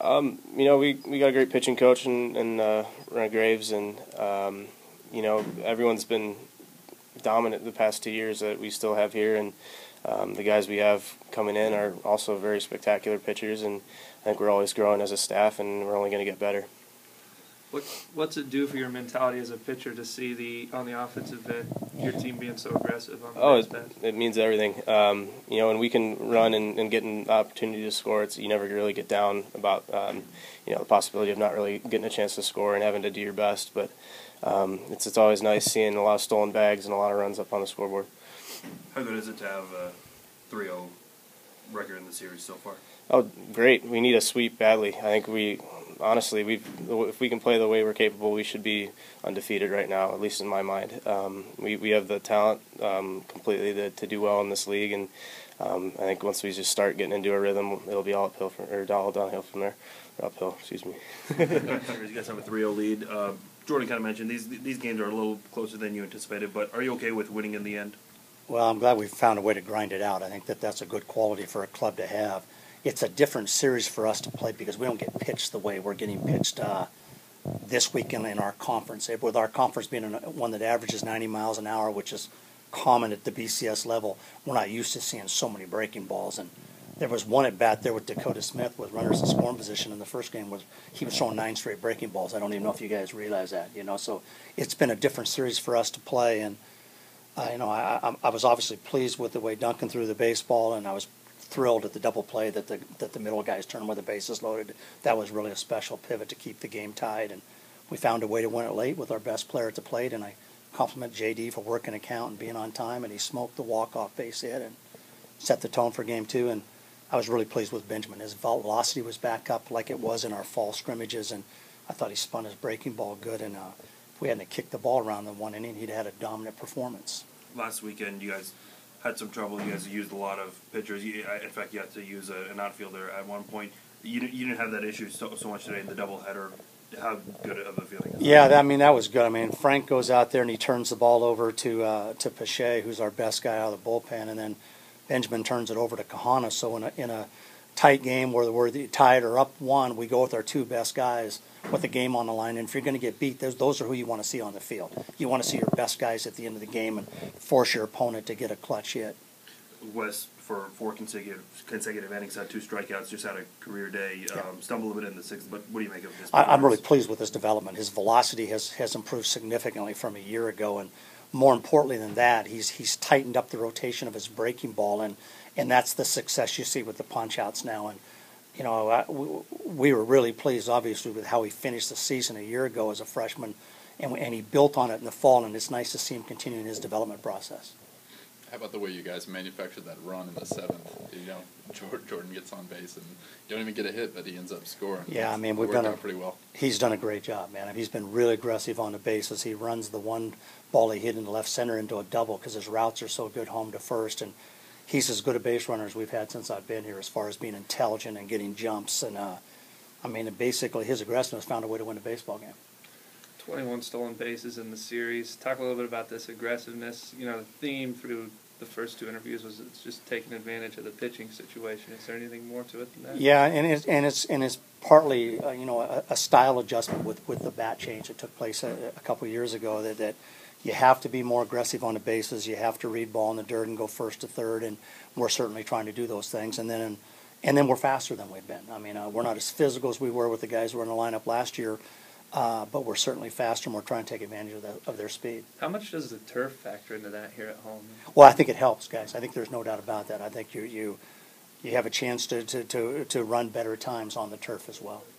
We got a great pitching coach in Ryan Graves, and everyone's been dominant the past 2 years that we still have here, and the guys we have coming in are also very spectacular pitchers, and I think we're always growing as a staff, and we're only going to get better. What's it do for your mentality as a pitcher to see on the offensive end your team being so aggressive on the base pass? It means everything. When we can run and get an opportunity to score, you never really get down about the possibility of not really getting a chance to score and having to do your best. But it's always nice seeing a lot of stolen bags and a lot of runs up on the scoreboard. How good is it to have a 3-0 record in the series so far? Oh, great. We need a sweep badly. I think if we can play the way we're capable, we should be undefeated right now, at least in my mind. We have the talent completely to do well in this league, and I think once we just start getting into a rhythm, it'll be all downhill from there. Or uphill, excuse me. You guys have a 3-0 lead. Jordan kind of mentioned these games are a little closer than you anticipated, but are you okay with winning in the end? Well, I'm glad we found a way to grind it out. I think that's a good quality for a club to have. It's a different series for us to play because we don't get pitched the way we're getting pitched this weekend in our conference. With our conference being one that averages 90 miles an hour, which is common at the BCS level, we're not used to seeing so many breaking balls. And there was one at bat there with Dakota Smith with runners in scoring position in the first game. He was throwing 9 straight breaking balls. I don't even know if you guys realize that. So it's been a different series for us to play. And I was obviously pleased with the way Duncan threw the baseball, and I was thrilled at the double play that the middle guys turned with the bases loaded. That was really a special pivot to keep the game tied, and we found a way to win it late with our best player at the plate, and I compliment JD for working a count and being on time, and he smoked the walk-off base hit and set the tone for game 2, and I was really pleased with Benjamin. His velocity was back up like it was in our fall scrimmages, and I thought he spun his breaking ball good, and if we hadn't kicked the ball around in 1 inning, he'd had a dominant performance. Last weekend, you guys had some trouble. You guys used a lot of pitchers. In fact, you had to use an outfielder at one point. You didn't have that issue so much today in the doubleheader. How good of a feeling? Yeah, that was good. Frank goes out there and he turns the ball over to Pache, who's our best guy out of the bullpen, and then Benjamin turns it over to Kahana. So in a tight game where we're tied or up 1, we go with our 2 best guys with the game on the line. And if you're going to get beat, those are who you want to see on the field. You want to see your best guys at the end of the game and force your opponent to get a clutch hit. Wes, for 4 consecutive innings, had 2 strikeouts, just had a career day. Stumbled a bit in the 6th, but what do you make of his performance? I'm really pleased with his development. His velocity has improved significantly from a year ago, and more importantly than that, he's tightened up the rotation of his breaking ball, and that's the success you see with the punch-outs now. And we were really pleased, obviously, with how he finished the season a year ago as a freshman, and he built on it in the fall, and it's nice to see him continuing his development process. How about the way you guys manufactured that run in the 7th? Jordan gets on base, and you don't even get a hit, but he ends up scoring. Yeah, we've done it pretty well. He's done a great job, man. He's been really aggressive on the bases. He runs the one ball he hit in the left center into a double because his routes are so good home to first, and he's as good a base runner as we've had since I've been here as far as being intelligent and getting jumps. And, basically his aggressiveness found a way to win a baseball game. 21 stolen bases in the series. Talk a little bit about this aggressiveness. The theme through the first 2 interviews was it's just taking advantage of the pitching situation. Is there anything more to it than that? Yeah, and it's partly a style adjustment with the bat change that took place a couple of years ago. That you have to be more aggressive on the bases. You have to read ball in the dirt and go first to third, and we're certainly trying to do those things. And then we're faster than we've been. We're not as physical as we were with the guys who were in the lineup last year. But we're certainly faster, and we're trying to take advantage of their speed. How much does the turf factor into that here at home? Well, I think it helps, guys. I think there's no doubt about that. I think you have a chance to run better times on the turf as well.